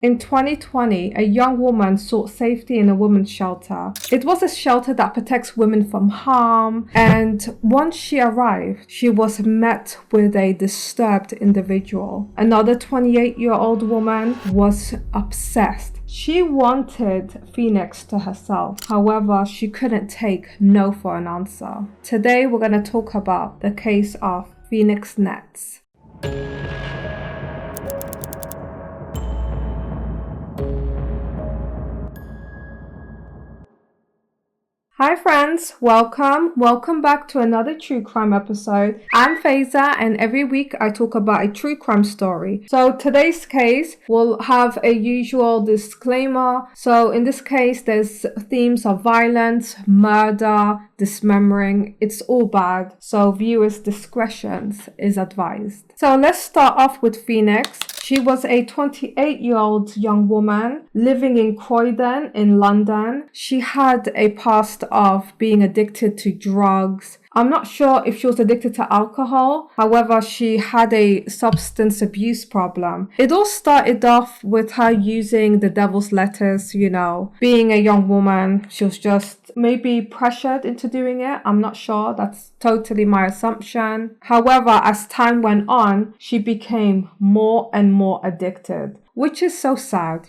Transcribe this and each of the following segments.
In 2020, a young woman sought safety in a women's shelter. It was a shelter that protects women from harm, and once she arrived, she was met with a disturbed individual. Another 28-year-old woman was obsessed. She wanted Phoenix to herself. However, she couldn't take no for an answer. Today, we're going to talk about the case of Phoenix Nets. Hi friends, welcome back to another true crime episode. I'm Faiza, and every week I talk about a true crime story. So today's case will have a usual disclaimer. So in this case, there's themes of violence, murder, dismembering. It's all bad, so viewers' discretion is advised. So let's start off with Phoenix. She was a 28-year-old young woman living in Croydon in London. She had a past of being addicted to drugs. I'm not sure if she was addicted to alcohol. However, she had a substance abuse problem. It all started off with her using the devil's letters, being a young woman. She was just maybe pressured into doing it. I'm not sure. That's totally my assumption. However, as time went on, she became more and more addicted, which is so sad,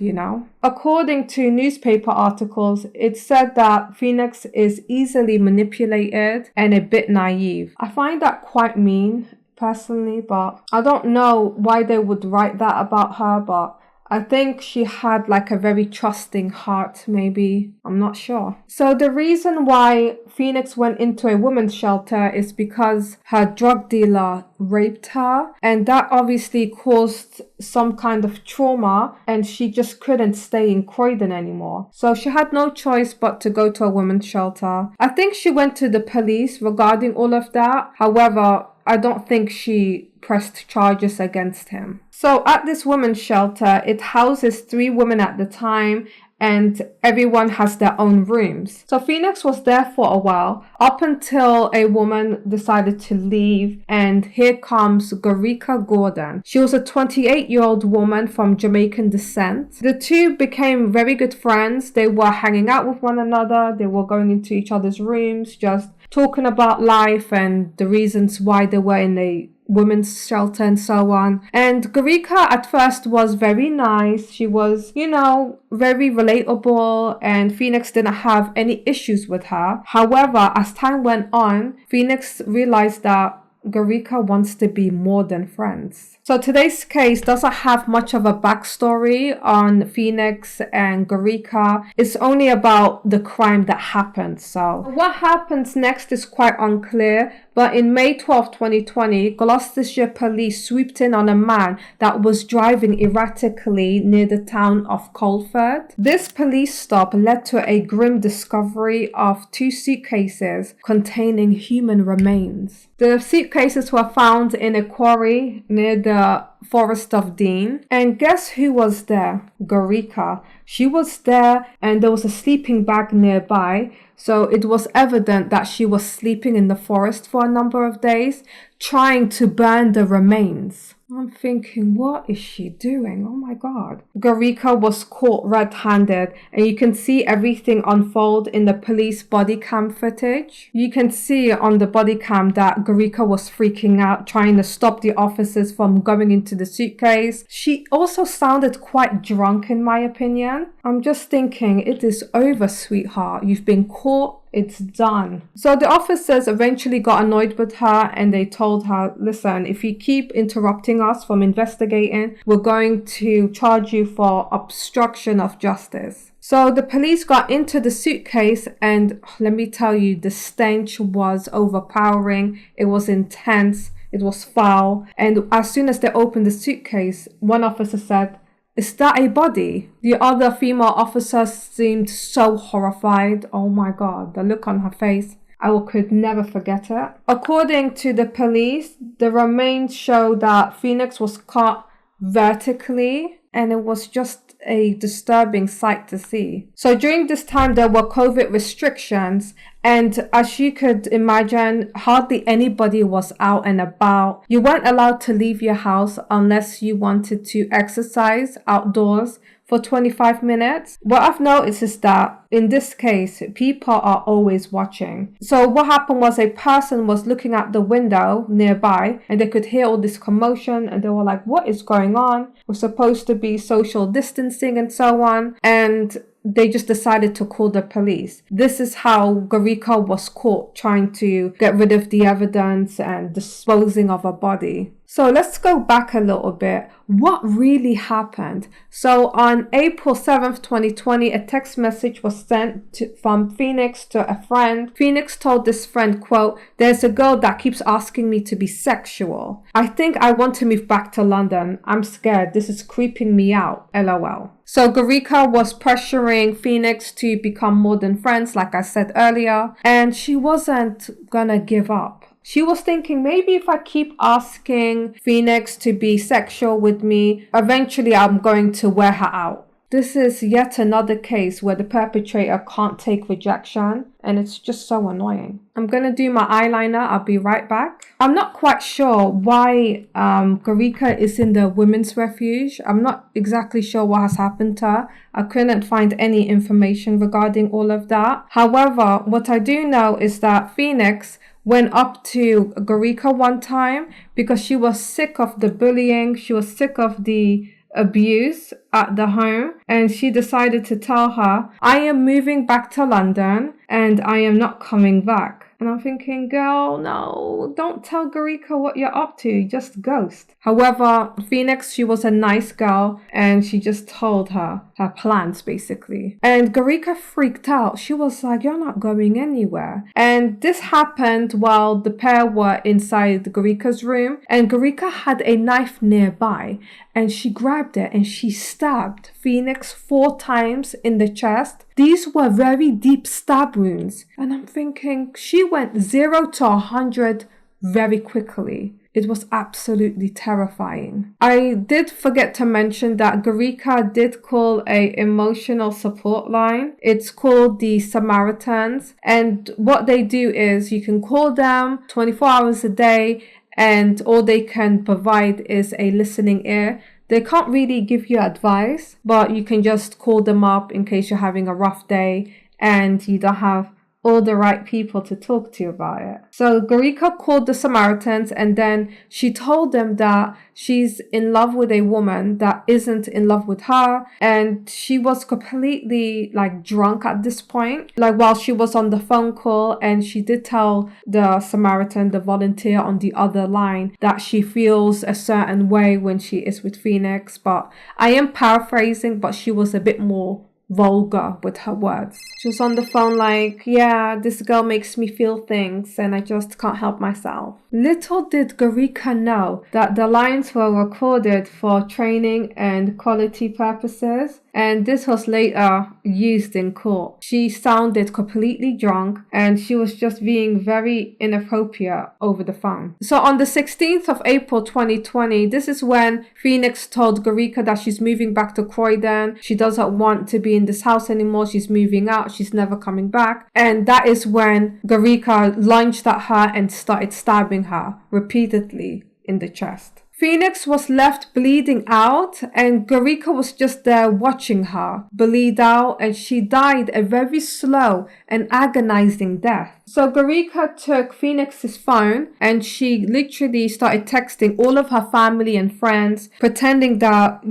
According to newspaper articles, it said that Phoenix is easily manipulated and a bit naive. I find that quite mean, personally, but I don't know why they would write that about her, but I think she had like a very trusting heart, maybe. I'm not sure. So the reason why Phoenix went into a women's shelter is because her drug dealer raped her, and that obviously caused some kind of trauma, and she just couldn't stay in Croydon anymore. So she had no choice but to go to a women's shelter. I think she went to the police regarding all of that. However, I don't think she pressed charges against him. So at this women's shelter, it houses 3 women at the time, and everyone has their own rooms. So Phoenix was there for a while, up until a woman decided to leave, and here comes Garika Gordon. She was a 28-year-old woman from Jamaican descent. The two became very good friends. They were hanging out with one another. They were going into each other's rooms, just talking about life and the reasons why they were in a women's shelter and so on. And Garika at first was very nice. She was, very relatable, and Phoenix didn't have any issues with her. However, as time went on, Phoenix realized that Garika wants to be more than friends. So today's case doesn't have much of a backstory on Phoenix and Garika. It's only about the crime that happened. So what happens next is quite unclear. But in May 12, 2020, Gloucestershire police swooped in on a man that was driving erratically near the town of Colford. This police stop led to a grim discovery of 2 suitcases containing human remains. The suitcases were found in a quarry near the Forest of Dean. And guess who was there? Garika. She was there, and there was a sleeping bag nearby. So it was evident that she was sleeping in the forest for a number of days, trying to burn the remains. I'm thinking, what is she doing? Oh my God. Garika was caught red-handed, and you can see everything unfold in the police body cam footage. You can see on the body cam that Garika was freaking out, trying to stop the officers from going into the suitcase. She also sounded quite drunk, in my opinion. I'm just thinking, it is over, sweetheart. You've been caught. It's done. So the officers eventually got annoyed with her, and they told her, listen, if you keep interrupting us from investigating, we're going to charge you for obstruction of justice. So the police got into the suitcase, and let me tell you, the stench was overpowering. It was intense. It was foul. And as soon as they opened the suitcase, one officer said, "Is that a body?" The other female officer seemed so horrified. Oh my God, the look on her face. I could never forget it. According to the police, the remains show that Phoenix was cut vertically, and it was just a disturbing sight to see. So during this time, there were COVID restrictions, and as you could imagine, hardly anybody was out and about. You weren't allowed to leave your house unless you wanted to exercise outdoors for 25 minutes. What I've noticed is that in this case, people are always watching. So what happened was a person was looking out the window nearby and they could hear all this commotion and they were like, what is going on? We're supposed to be social distancing and so on. And they just decided to call the police. This is how Gorica was caught trying to get rid of the evidence and disposing of a body. So let's go back a little bit. What really happened? So on April 7th, 2020, a text message was sent from Phoenix to a friend. Phoenix told this friend, quote, "There's a girl that keeps asking me to be sexual. I think I want to move back to London. I'm scared. This is creeping me out. LOL." So Gorica was pressuring Phoenix to become more than friends, like I said earlier, and she wasn't gonna give up. She was thinking, maybe if I keep asking Phoenix to be sexual with me, eventually I'm going to wear her out. This is yet another case where the perpetrator can't take rejection, and it's just so annoying. I'm going to do my eyeliner. I'll be right back. I'm not quite sure why Gorica is in the women's refuge. I'm not exactly sure what has happened to her. I couldn't find any information regarding all of that. However, what I do know is that Phoenix went up to Gorica one time because she was sick of the bullying. She was sick of the abuse at the home, and she decided to tell her, I am moving back to London and I am not coming back. And I'm thinking, girl, no, don't tell Gorica what you're up to, just ghost. However, Phoenix, she was a nice girl and she just told her plans basically. And Gorica freaked out. She was like, you're not going anywhere. And this happened while the pair were inside Gorica's room, and Gorica had a knife nearby and she grabbed it and she stabbed Phoenix 4 times in the chest. These were very deep stab wounds. And I'm thinking, she went 0 to 100 very quickly. It was absolutely terrifying. I did forget to mention that Gorica did call a emotional support line. It's called the Samaritans. And what they do is you can call them 24 hours a day, and all they can provide is a listening ear. They can't really give you advice, but you can just call them up in case you're having a rough day and you don't have all the right people to talk to about it. So Gorica called the Samaritans, and then she told them that she's in love with a woman that isn't in love with her, and she was completely drunk at this point, while she was on the phone call. And she did tell the Samaritan, the volunteer on the other line, that she feels a certain way when she is with Phoenix. But I am paraphrasing, but she was a bit more vulgar with her words. She was on the phone yeah, this girl makes me feel things and I just can't help myself. Little did Gorica know that the lines were recorded for training and quality purposes, and this was later used in court. She sounded completely drunk and she was just being very inappropriate over the phone. So on the 16th of April 2020, this is when Phoenix told Gorica that she's moving back to Croydon. She doesn't want to be in this house anymore. She's moving out. She's never coming back. And that is when Gorica lunged at her and started stabbing her repeatedly in the chest. Phoenix was left bleeding out, and Gorica was just there watching her bleed out, and she died a very slow and agonizing death. So Gorica took Phoenix's phone and she literally started texting all of her family and friends, pretending that,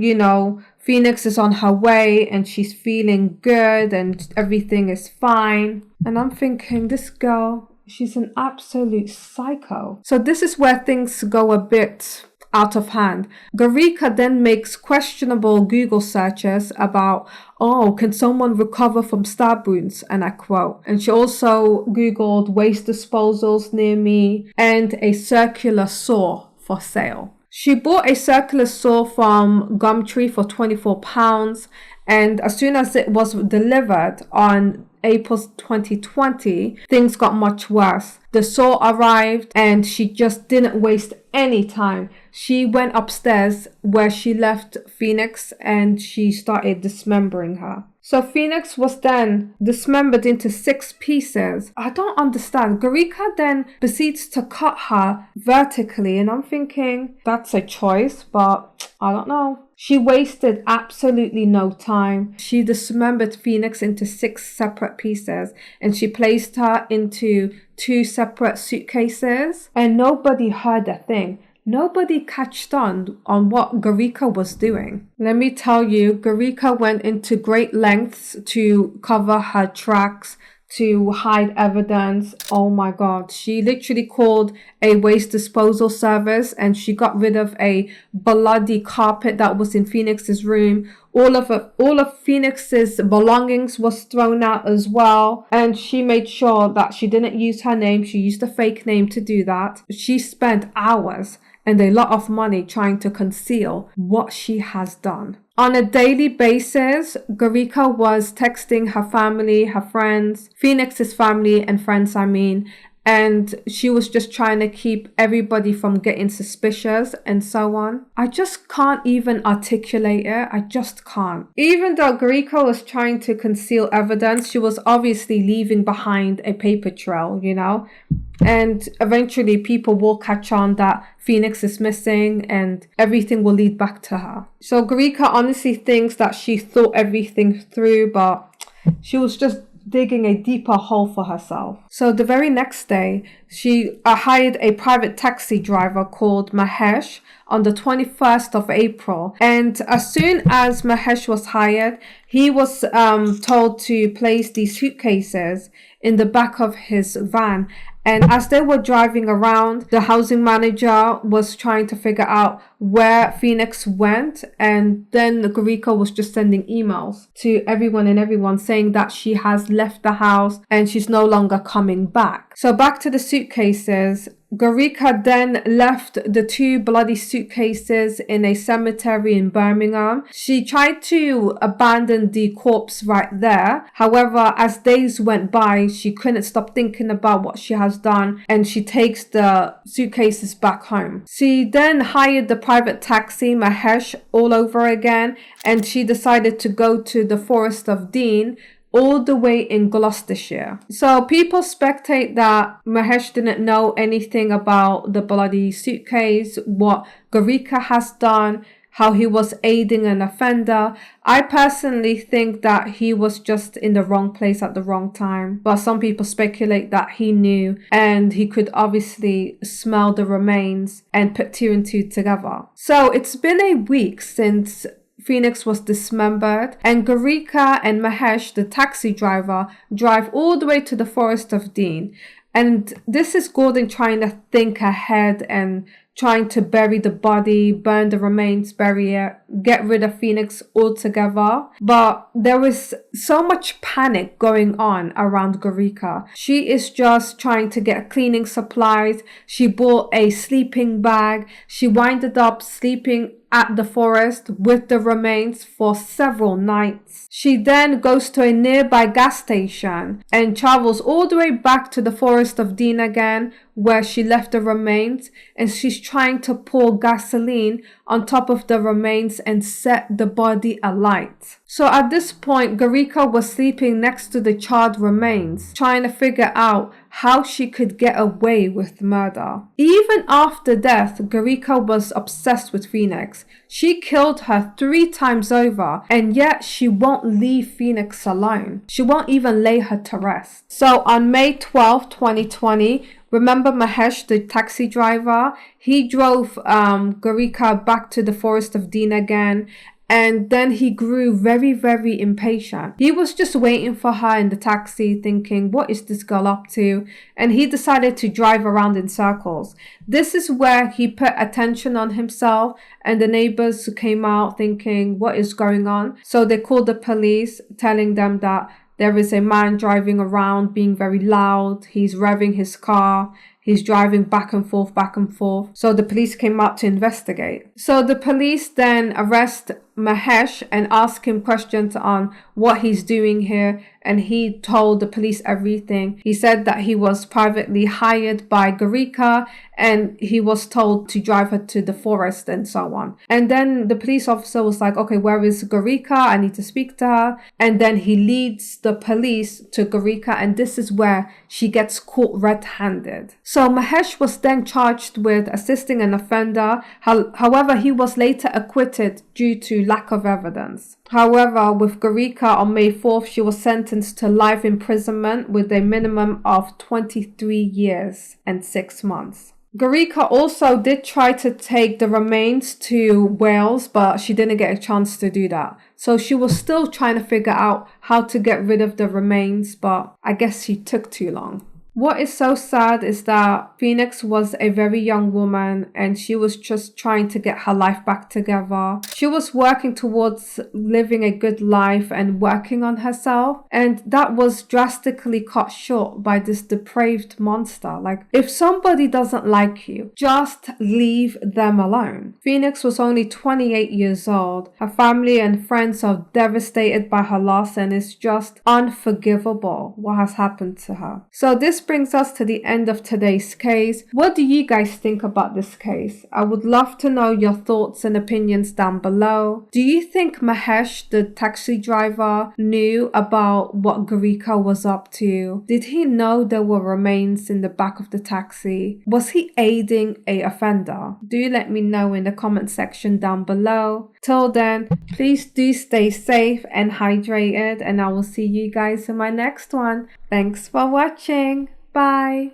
Phoenix is on her way and she's feeling good and everything is fine. And I'm thinking, this girl, she's an absolute psycho. So this is where things go a bit out of hand. Gorica then makes questionable Google searches about, can someone recover from stab wounds? And I quote. And she also Googled waste disposals near me and a circular saw for sale. She bought a circular saw from Gumtree for £24, and as soon as it was delivered on April 2020, things got much worse. The saw arrived and she just didn't waste any time. She went upstairs where she left Phoenix and she started dismembering her. So Phoenix was then dismembered into 6 pieces. I don't understand. Gorica then proceeds to cut her vertically, and I'm thinking that's a choice, but I don't know. She wasted absolutely no time. She dismembered Phoenix into 6 separate pieces and she placed her into 2 separate suitcases, and nobody heard a thing. Nobody catched on what Garika was doing. Let me tell you, Garika went into great lengths to cover her tracks, to hide evidence. Oh my God. She literally called a waste disposal service and she got rid of a bloody carpet that was in Phoenix's room. All of Phoenix's belongings was thrown out as well. And she made sure that she didn't use her name. She used a fake name to do that. She spent hours and a lot of money trying to conceal what she has done. On a daily basis, Garika was texting her family, her friends, Phoenix's family and friends, and she was just trying to keep everybody from getting suspicious and so on. I just can't even articulate it. I just can't. Even though Garika was trying to conceal evidence, she was obviously leaving behind a paper trail, you know? And eventually people will catch on that Phoenix is missing and everything will lead back to her. So Garika honestly thinks that she thought everything through, but she was just digging a deeper hole for herself. So the very next day, she hired a private taxi driver called Mahesh on the 21st of April. And as soon as Mahesh was hired, he was told to place these suitcases in the back of his van. And as they were driving around, the housing manager was trying to figure out where Phoenix went. And then Garika was just sending emails to everyone saying that she has left the house and she's no longer coming back. So back to the suitcases. Garika then left the 2 bloody suitcases in a cemetery in Birmingham. She tried to abandon the corpse right there. However, as days went by, she couldn't stop thinking about what she has done and she takes the suitcases back home. She then hired the private taxi, Mahesh, all over again, and she decided to go to the Forest of Dean, all the way in Gloucestershire. So people speculate that Mahesh didn't know anything about the bloody suitcase, what Garika has done, how he was aiding an offender. I personally think that he was just in the wrong place at the wrong time. But some people speculate that he knew and he could obviously smell the remains and put 2 and 2 together. So it's been a week since Phoenix was dismembered, and Garika and Mahesh, the taxi driver, drive all the way to the Forest of Dean. And this is Gordon trying to think ahead and trying to bury the body, burn the remains, bury it, get rid of Phoenix altogether. But there was so much panic going on around Garika. She is just trying to get cleaning supplies. She bought a sleeping bag. She winded up sleeping at the forest with the remains for several nights. She then goes to a nearby gas station and travels all the way back to the Forest of Dean again, where she left the remains, and she's trying to pour gasoline on top of the remains and set the body alight. So at this point, Garika was sleeping next to the charred remains, trying to figure out how she could get away with murder. Even after death, Garika was obsessed with Phoenix. She killed her 3 times over, and yet she won't leave Phoenix alone. She won't even lay her to rest. So on May 12, 2020, remember Mahesh, the taxi driver? He drove Garika back to the Forest of Dean again. And then he grew very, very impatient. He was just waiting for her in the taxi thinking, what is this girl up to? And he decided to drive around in circles. This is where he put attention on himself, and the neighbors came out thinking, what is going on? So they called the police, telling them that there is a man driving around being very loud. He's revving his car. He's driving back and forth. So the police came out to investigate. So the police then arrest Mahesh and asked him questions on what he's doing here, and he told the police everything. He said that he was privately hired by Garika and he was told to drive her to the forest and so on. And then the police officer was like, okay, where is Garika? I need to speak to her. And then he leads the police to Garika, and this is where she gets caught red-handed. So Mahesh was then charged with assisting an offender. However, he was later acquitted due to lack of evidence. However, with Garika on May 4th, she was sentenced to life imprisonment with a minimum of 23 years and 6 months. Garika also did try to take the remains to Wales, but she didn't get a chance to do that. So she was still trying to figure out how to get rid of the remains, but I guess she took too long. What is so sad is that Phoenix was a very young woman and she was just trying to get her life back together. She was working towards living a good life and working on herself, and that was drastically cut short by this depraved monster. Like, if somebody doesn't like you, just leave them alone. Phoenix was only 28 years old. Her family and friends are devastated by her loss, and it's just unforgivable what has happened to her. So this brings us to the end of today's case. What do you guys think about this case? I would love to know your thoughts and opinions down below. Do you think Mahesh, the taxi driver, knew about what Garika was up to? Did he know there were remains in the back of the taxi? Was he aiding a offender? Do let me know in the comment section down below. Till then, please do stay safe and hydrated, and I will see you guys in my next one. Thanks for watching. Bye.